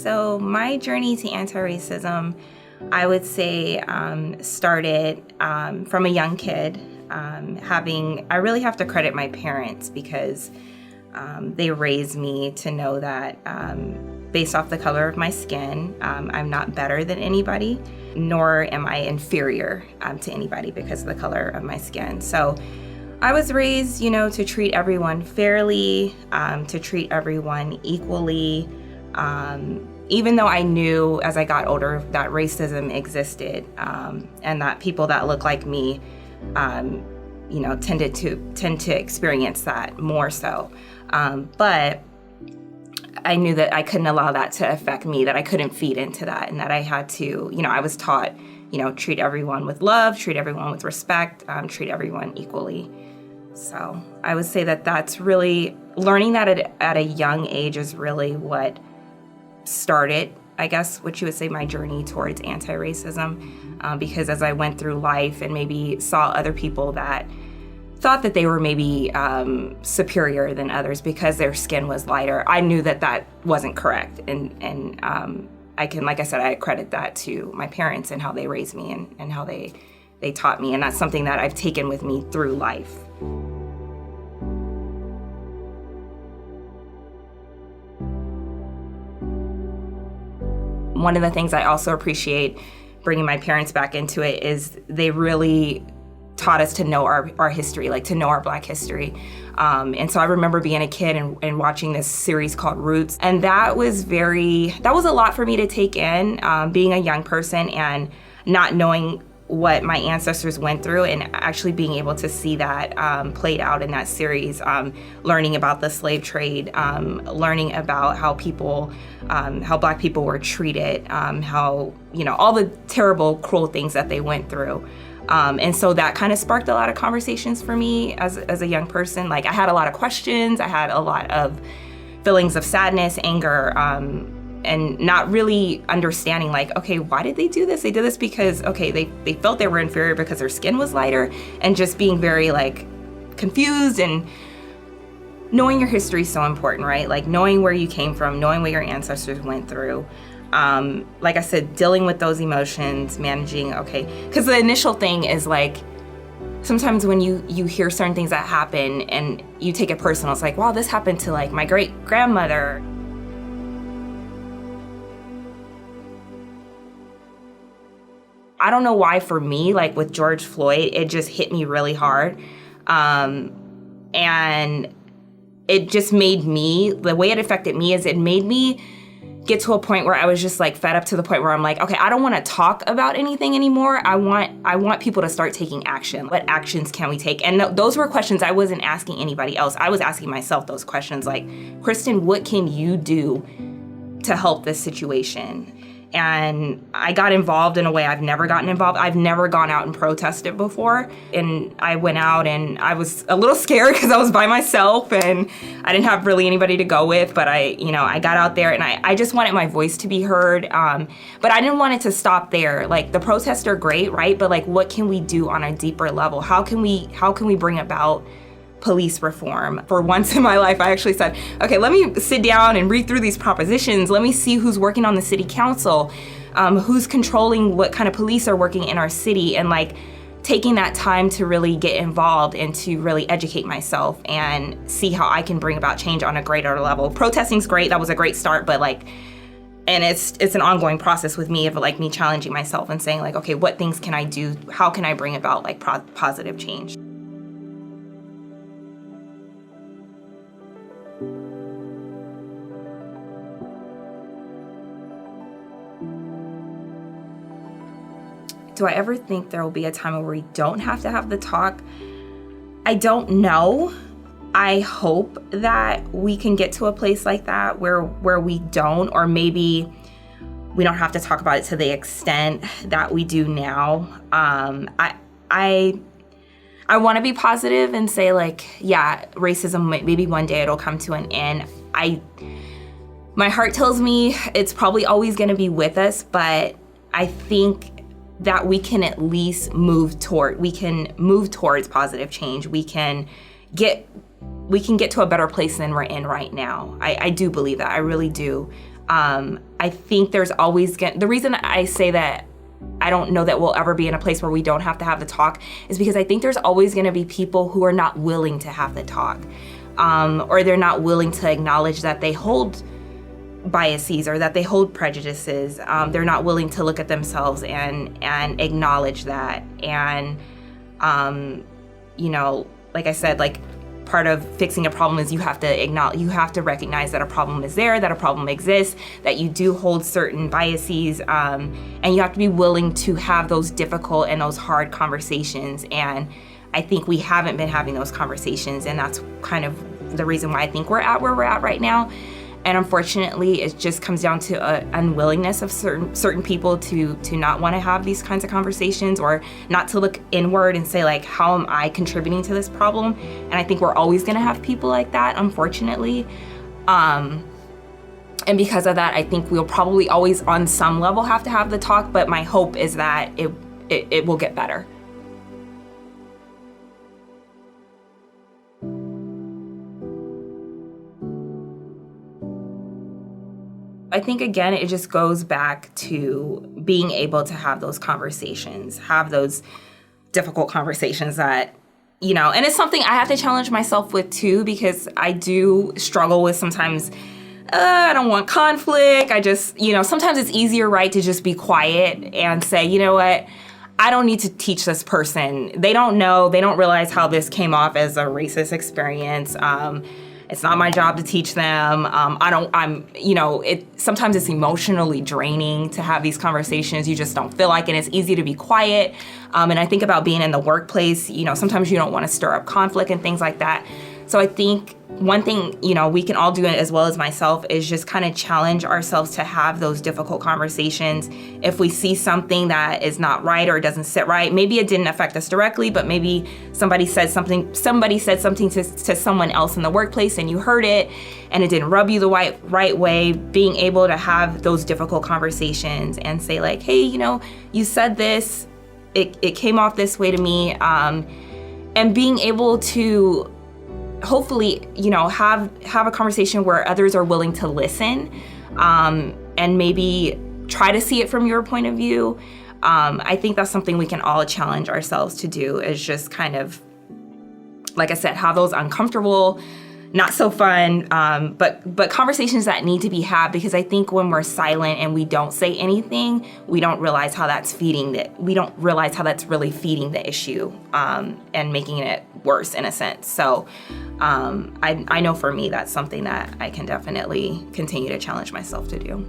So my journey to anti-racism, I would say, started from a young kid. I really have to credit my parents because they raised me to know that based off the color of my skin, I'm not better than anybody, nor am I inferior to anybody because of the color of my skin. So I was raised, to treat everyone fairly, to treat everyone equally, even though I knew as I got older that racism existed, and that people that look like me, tend to experience that more so. But I knew that I couldn't allow that to affect me, that I couldn't feed into that, and that I had to, I was taught, treat everyone with love, treat everyone with respect, treat everyone equally. So I would say that that's really, learning that at a young age is really what started, I guess, what you would say, my journey towards anti-racism, because as I went through life and maybe saw other people that thought that they were maybe superior than others because their skin was lighter, I knew that that wasn't correct. And I can, like I said, I credit that to my parents and how they raised me and how they taught me. And that's something that I've taken with me through life. One of the things I also appreciate bringing my parents back into it is they really taught us to know our history, like to know our Black history. And so I remember being a kid and watching this series called Roots. And that was a lot for me to take in, being a young person and not knowing what my ancestors went through, and actually being able to see that played out in that series, learning about the slave trade, learning about how Black people were treated, how, all the terrible, cruel things that they went through. And so that kind of sparked a lot of conversations for me as a young person. Like, I had a lot of questions, I had a lot of feelings of sadness, anger, and not really understanding, like, okay, why did they do this? They did this because, okay, they felt they were inferior because their skin was lighter, and just being very, like, confused. And knowing your history is so important, right? Like, knowing where you came from, knowing what your ancestors went through. Like I said, dealing with those emotions, managing, okay, because the initial thing is, like, sometimes when you hear certain things that happen and you take it personal, it's like, wow, this happened to, like, my great-grandmother. I don't know why, for me, like with George Floyd, it just hit me really hard. And it just made me, the way it affected me is it made me get to a point where I was just, like, fed up, to the point where I'm like, okay, I don't want to talk about anything anymore. I want people to start taking action. What actions can we take? And those were questions I wasn't asking anybody else. I was asking myself those questions, like, Christin, what can you do to help this situation? And I got involved in a way I've never gotten involved. I've never gone out and protested before. And I went out, and I was a little scared because I was by myself and I didn't have really anybody to go with. But I got out there, and I just wanted my voice to be heard. But I didn't want it to stop there. Like, the protests are great, right? But, like, what can we do on a deeper level? How can we bring about police reform? For once in my life, I actually said, okay, let me sit down and read through these propositions. Let me see who's working on the city council, who's controlling what kind of police are working in our city, and, like, taking that time to really get involved and to really educate myself and see how I can bring about change on a greater level. Protesting's great, that was a great start, but, like, and it's an ongoing process with me of, like, me challenging myself and saying, like, okay, what things can I do? How can I bring about, like, positive change? Do I ever think there will be a time where we don't have to have the talk? I don't know. I hope that we can get to a place like that where we don't, or maybe we don't have to talk about it to the extent that we do now. I want to be positive and say, like, yeah, racism, maybe one day it'll come to an end. My heart tells me it's probably always going to be with us, but I think that we can at least move towards positive change. We can get to a better place than we're in right now. I do believe that, I really do. I think there's always the reason I say that I don't know that we'll ever be in a place where we don't have to have the talk is because I think there's always going to be people who are not willing to have the talk, or they're not willing to acknowledge that they hold biases or that they hold prejudices. They're not willing to look at themselves and acknowledge that. And, like I said, like, part of fixing a problem is you have to recognize that a problem is there, that a problem exists, that you do hold certain biases, and you have to be willing to have those difficult and those hard conversations. And I think we haven't been having those conversations, and that's kind of the reason why I think we're at where we're at right now. And unfortunately, it just comes down to an unwillingness of certain people to not want to have these kinds of conversations, or not to look inward and say, like, how am I contributing to this problem? And I think we're always going to have people like that, unfortunately. And because of that, I think we'll probably always on some level have to have the talk, but my hope is that it will get better. I think, again, it just goes back to being able to have those conversations, have those difficult conversations that, and it's something I have to challenge myself with too, because I do struggle with sometimes, I don't want conflict. I just, sometimes it's easier, right, to just be quiet and say, you know what, I don't need to teach this person. They don't know, they don't realize how this came off as a racist experience. It's not my job to teach them. Sometimes it's emotionally draining to have these conversations. You just don't feel like it. It's easy to be quiet. And I think about being in the workplace, sometimes you don't want to stir up conflict and things like that. So I think one thing, we can all do it as well as myself is just kind of challenge ourselves to have those difficult conversations. If we see something that is not right or doesn't sit right, maybe it didn't affect us directly, but maybe somebody said something to someone else in the workplace and you heard it and it didn't rub you the right way, being able to have those difficult conversations and say, like, hey, you said this, it came off this way to me, and being able to hopefully, have a conversation where others are willing to listen, and maybe try to see it from your point of view. I think that's something we can all challenge ourselves to do, is just kind of, like I said, have those uncomfortable, not so fun, but conversations that need to be had, because I think when we're silent and we don't say anything, we don't realize how that's really feeding the issue, and making it worse in a sense. So I know for me, that's something that I can definitely continue to challenge myself to do.